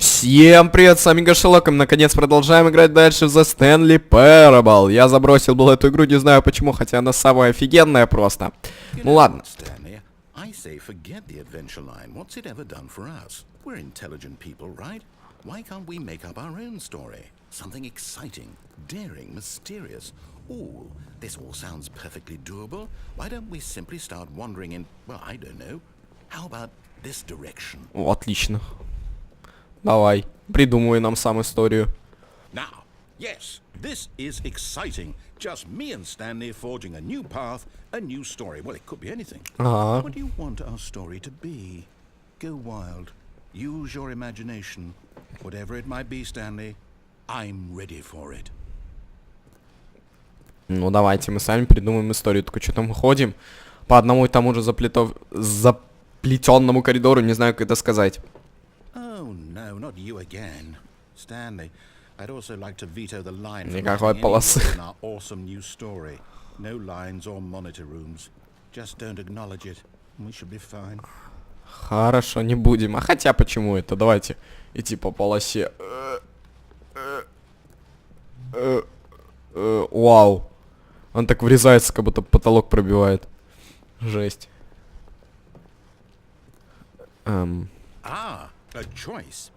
Всем привет, с вами Гашелок, и наконец продолжаем играть дальше в Stanley Parable. Я забросил был эту игру, не знаю почему, хотя она самая офигенная просто. Ну ладно. О, отлично. Давай, придумывай нам сам историю. Now, yes, this is exciting. Just me and Stanley forging a new path, a new story. Well, it could be anything. What do you want our story to be? Go wild. Use your imagination. Whatever it might be, Stanley, I'm ready for it. Ну, давайте мы сами придумаем историю. Только что-то мы ходим по одному и тому же заплетенному коридору, не знаю, как это сказать. Not you again, Stanley. I'd also like to veto the line Никакой полосы. in our awesome new story. No lines or monitor rooms. Just don't acknowledge it. We should be fine. Хорошо, не будем. А хотя почему это? Давайте идти по полосе. Вау. Он так врезается, как будто потолок пробивает. Жесть. A choice.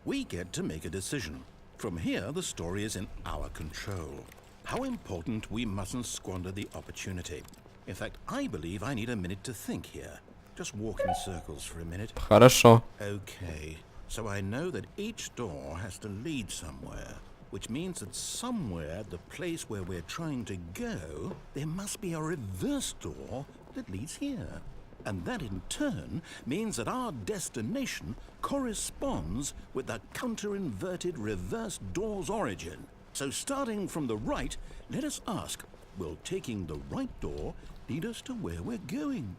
We get to make a decision. From here, the story is in our control. How important we mustn't squander the opportunity. In fact, I believe I need a minute to think here. Just walk in circles for a minute. Хорошо. Okay, so I know that each door has to lead somewhere, which means that somewhere, the place where we're trying to go, there must be a reverse door that leads here. And that in turn means that our destination corresponds with the counter-inverted reverse door's origin. So starting from the right, let us ask, will taking the right door lead us to where we're going?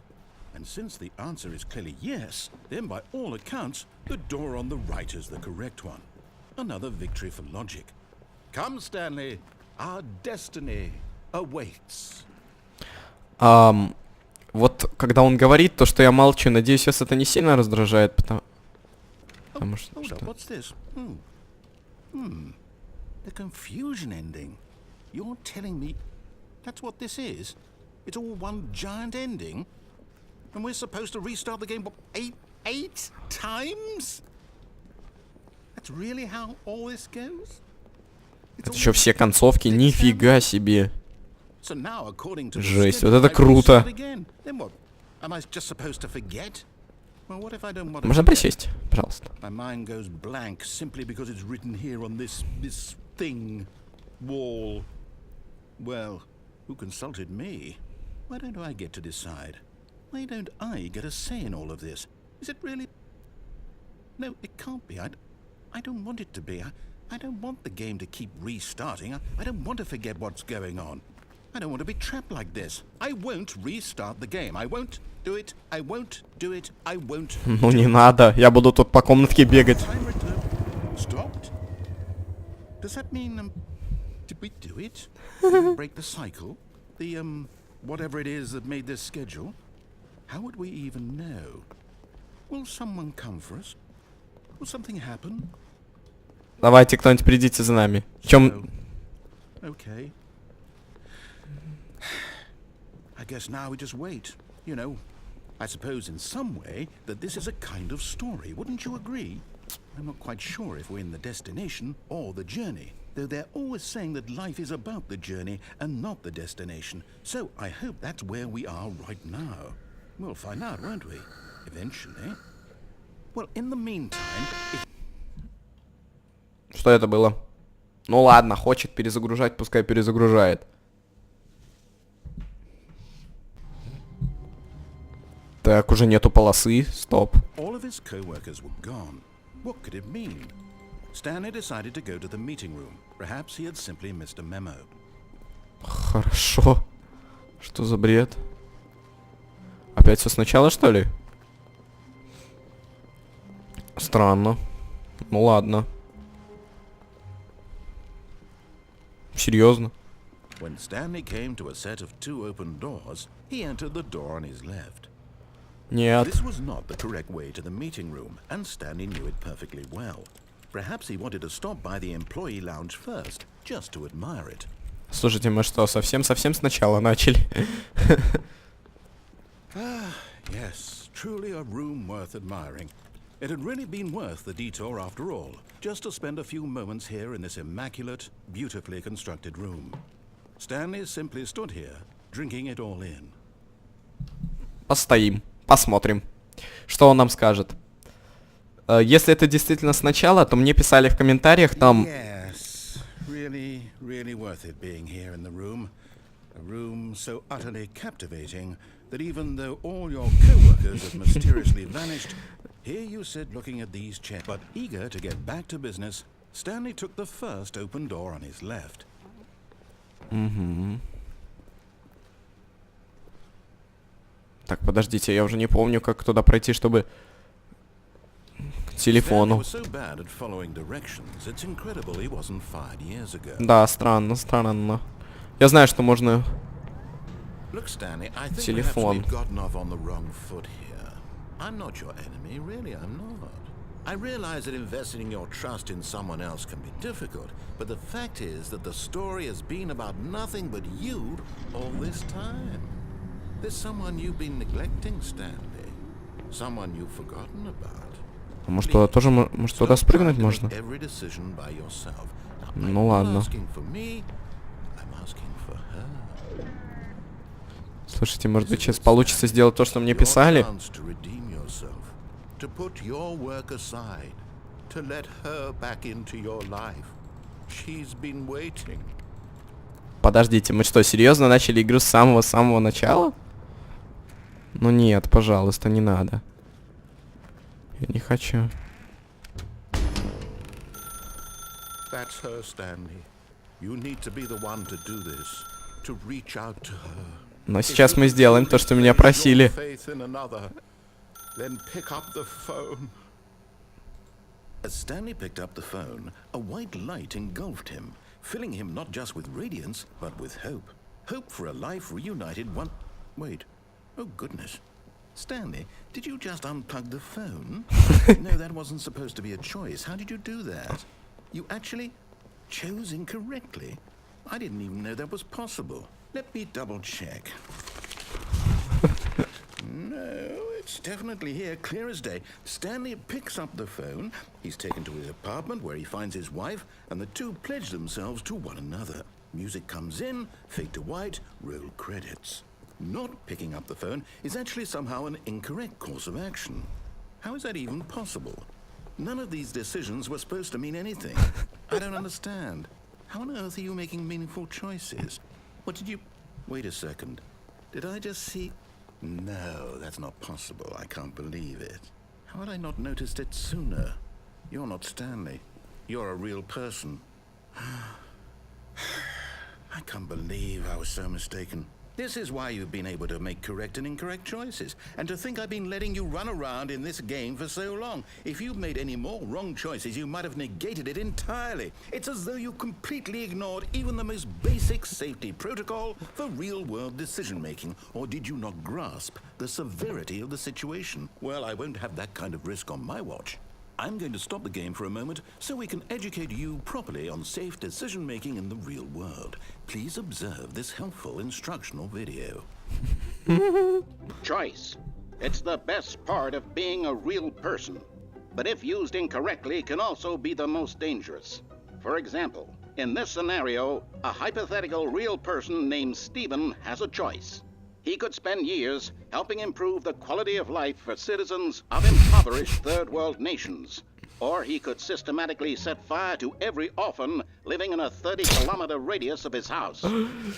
And since the answer is clearly yes, then by all accounts, the door on the right is the correct one. Another victory for logic. Come, Stanley, our destiny awaits. Вот, когда он говорит, то, что я молчу, надеюсь, вас это не сильно раздражает, потому что... What's this? The confusion ending. You're telling me that's what this is? It's all one giant ending? And we're supposed to restart the game, what, eight times? That's really how all this goes? Это еще все концовки, нифига себе. Жесть, вот это круто. Можно присесть, пожалуйста. I don't want the game to keep restarting. I don't want to forget what's going on. I don't want to be trapped like this. I won't restart the game. I won't do it. I won't do it. I won't. Ну не надо. Я буду тут по комнатке бегать. Stopped? Does that mean did we do it? Did we break the cycle? The whatever it is that made this schedule? How would we even know? Will someone come for us? Will something happen? Давайте, кто-нибудь придите за нами. В чем... Okay. I guess now we just wait. You know, I suppose in some way that this is a kind of story. Wouldn't you agree? I'm not quite sure if we're in the destination or the journey, though they're always saying that life is about the journey and not the destination. So I hope that's where we are right now. We'll find out, won't we? Eventually. Well, in the meantime... Что это было? Ну ладно, хочет перезагружать, пускай перезагружает. Так, уже нету полосы. Стоп. Хорошо. Что за бред? Опять все сначала, что ли? Странно. Ну ладно. Серьезно? When Stanley came to a set of two open doors, he entered the door on his left. Нет. This was not the correct way to the meeting room, and Stanley knew it perfectly well. Perhaps he wanted to stop by the employee lounge first, just to admire it. Слушайте, мы что, совсем сначала начали? Yes, truly a room worth admiring. It had really been worth the detour after all, just to spend a few moments here in this immaculate, beautifully constructed room. Stanley simply stood here, drinking it all in. Постоим, посмотрим, что он нам скажет. Если это действительно сначала, то мне писали в комментариях там... Yes, really worth it being here in the room. A room so utterly captivating that even though all your co-workers have mysteriously vanished, here you sit looking at these chairs. But eager to get back to business, Stanley took the first open door on his left. Так, подождите, я уже не помню, как туда пройти, чтобы... К телефону. Да, странно. Я знаю, что можно... Look, Stanley, I think Телефон. perhaps we've gotten off on the wrong foot here. I'm not your enemy, really, I'm not. I realize that investing your trust in someone else can be difficult, but the fact is that the story has been about nothing but you all this time. There's someone you've been neglecting, Stanley. Someone you've forgotten about. Может, туда тоже, может, туда спрыгнуть можно? Ну ладно. Слушайте, может быть, сейчас получится сделать то, что мне писали? Подождите, мы что, серьезно начали игру с самого начала? Ну нет, пожалуйста, не надо. Я не хочу. That's her, Stanley. You need to be the one to do this, to reach out to her. Но сейчас мы сделаем то, что меня просили. Then pick up the phone. As Stanley picked up the phone, a white light engulfed him, filling him not just with radiance, but with hope. Hope for a life reunited one... Wait. Oh, goodness. Stanley, did you just unplug the phone? No, that wasn't supposed to be a choice. How did you do that? You actually chose incorrectly. I didn't even know that was possible. Let me double check. No, it's definitely here, clear as day. Stanley picks up the phone. He's taken to his apartment where he finds his wife, and the two pledge themselves to one another. Music comes in, fade to white, roll credits. Not picking up the phone is actually somehow an incorrect course of action. How is that even possible? None of these decisions were supposed to mean anything. I don't understand. How on earth are you making meaningful choices? What did you... Wait a second. Did I just see... No, that's not possible. I can't believe it. How had I not noticed it sooner? You're not Stanley. You're a real person. I can't believe I was so mistaken. This is why you've been able to make correct and incorrect choices. And to think I've been letting you run around in this game for so long. If you'd made any more wrong choices, you might have negated it entirely. It's as though you completely ignored even the most basic safety protocol for real-world decision-making. Or did you not grasp the severity of the situation? Well, I won't have that kind of risk on my watch. I'm going to stop the game for a moment so we can educate you properly on safe decision-making in the real world. Please observe this helpful instructional video. Choice. It's the best part of being a real person. But if used incorrectly, can also be the most dangerous. For example, in this scenario, a hypothetical real person named Stephen has a choice. He could spend years helping improve the quality of life for citizens of impoverished third world nations. Or he could systematically set fire to every orphan living in a 30-kilometer radius of his house.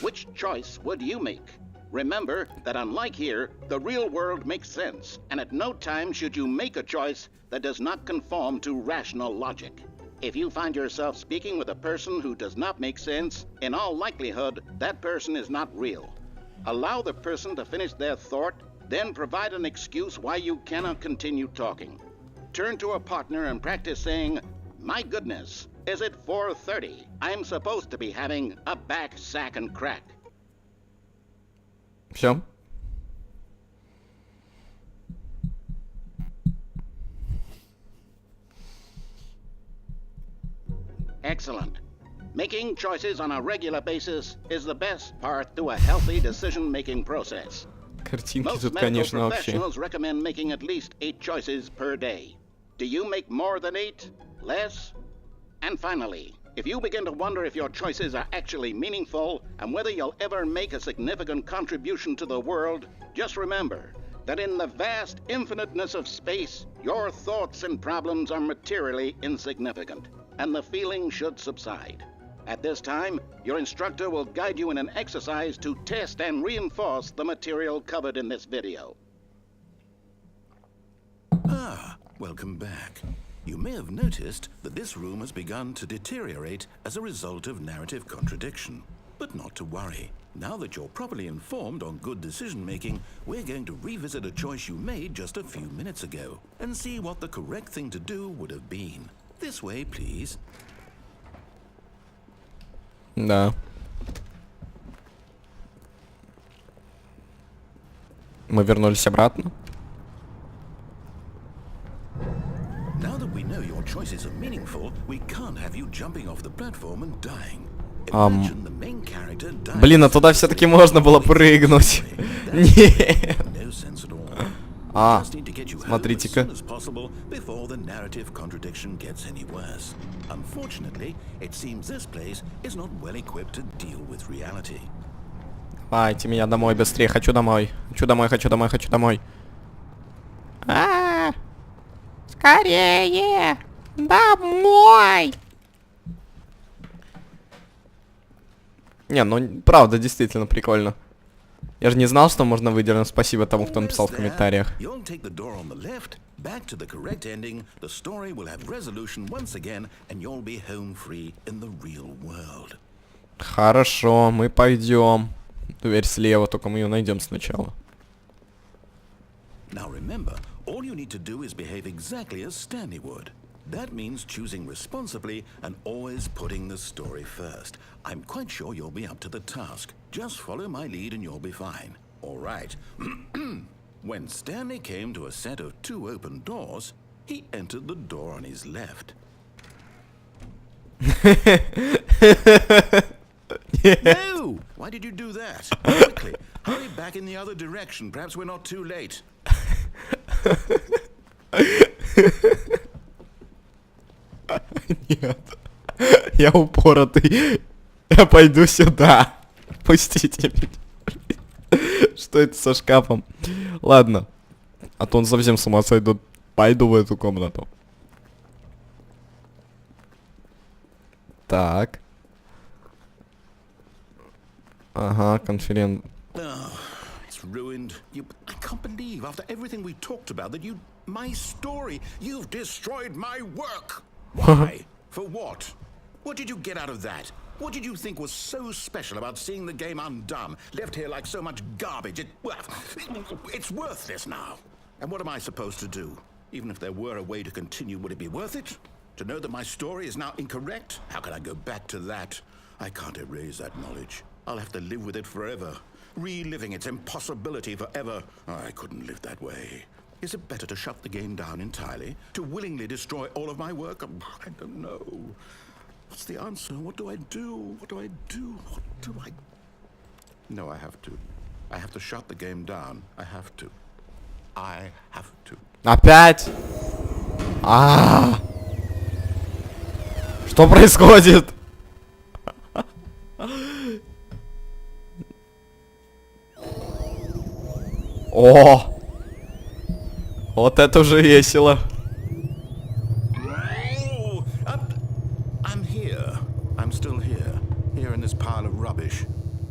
Which choice would you make? Remember that unlike here, the real world makes sense, and at no time should you make a choice that does not conform to rational logic. If you find yourself speaking with a person who does not make sense, in all likelihood, that person is not real. Allow the person to finish their thought, then provide an excuse why you cannot continue talking. Turn to a partner and practice saying, "My goodness, is it 4:30? I'm supposed to be having a back, sack, and crack." Все. Excellent. Making choices on a regular basis is the best part to a healthy decision-making process. Картинки Most тут, medical конечно, вообще. professionals recommend making at least 8 choices per day. Do you make more than 8? Less? And finally, if you begin to wonder if your choices are actually meaningful and whether you'll ever make a significant contribution to the world, just remember that in the vast infiniteness of space, your thoughts and problems are materially insignificant, and the feeling should subside. At this time, your instructor will guide you in an exercise to test and reinforce the material covered in this video. Ah, welcome back. You may have noticed that this room has begun to deteriorate as a result of narrative contradiction. But not to worry. Now that you're properly informed on good decision-making, we're going to revisit a choice you made just a few minutes ago and see what the correct thing to do would have been. This way, please. Да. Мы вернулись обратно. Now that we know your choices are meaningful, we can't have you jumping off the platform and dying. Imagine the main character dies. Блин, а туда все-таки можно было прыгнуть. Нет. No sense at all. А, Just need to get you home as смотрите-ка. soon as possible before the narrative contradiction gets any worse. Unfortunately, it seems this place is not well equipped to deal with reality. Давайте меня домой быстрее. Хочу домой. Хочу домой, хочу домой, хочу домой. Скорее! Домой! Не, ну правда, действительно прикольно. Я же не знал, что можно выдернуть. Спасибо тому, кто написал в комментариях. Хорошо, мы пойдем. Дверь слева, только мы ее найдем сначала. Now remember, all you need to do is behave exactly as Stanley would. That means choosing responsibly and always putting the story first. I'm quite sure you'll be up to the task. Just follow my lead and you'll be fine. All right. When Stanley came to a set of 2 open doors, he entered the door on his left. No! Why did you do that? Quickly, hurry back in the other direction. Perhaps we're not too late. Нет. Я упоротый. Я пойду сюда. Пустите меня. Что это со шкафом? Ладно. А то он совсем с ума сойдет. Пойду в эту комнату. Так. Ага, конференц. It's ruined. I can't believe after everything we talked about that you... My story. You've destroyed my work. Why? For what? What did you get out of that? What did you think was so special about seeing the game undone? Left here like so much garbage. It's worthless now. And what am I supposed to do? Even if there were a way to continue, would it be worth it? To know that my story is now incorrect? How can I go back to that? I can't erase that knowledge. I'll have to live with it forever. Reliving its impossibility forever. I couldn't live that way. Is it better to shut the game down entirely? To willingly destroy all of my work? I don't know. What's the answer? What do I do? What do I do? What do I... No, I have to. I have to shut the game down. I have to. I have to. Опять? Что происходит? О! Вот это уже весело. I'm here. I'm still here. Here in this pile of rubbish.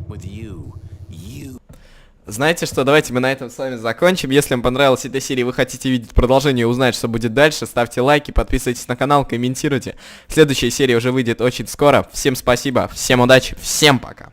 With you. You. Знаете что, давайте мы на этом с вами закончим. Если вам понравилась эта серия, вы хотите видеть продолжение и узнать, что будет дальше, ставьте лайки, подписывайтесь на канал, комментируйте. Следующая серия уже выйдет очень скоро. Всем спасибо, всем удачи, всем пока.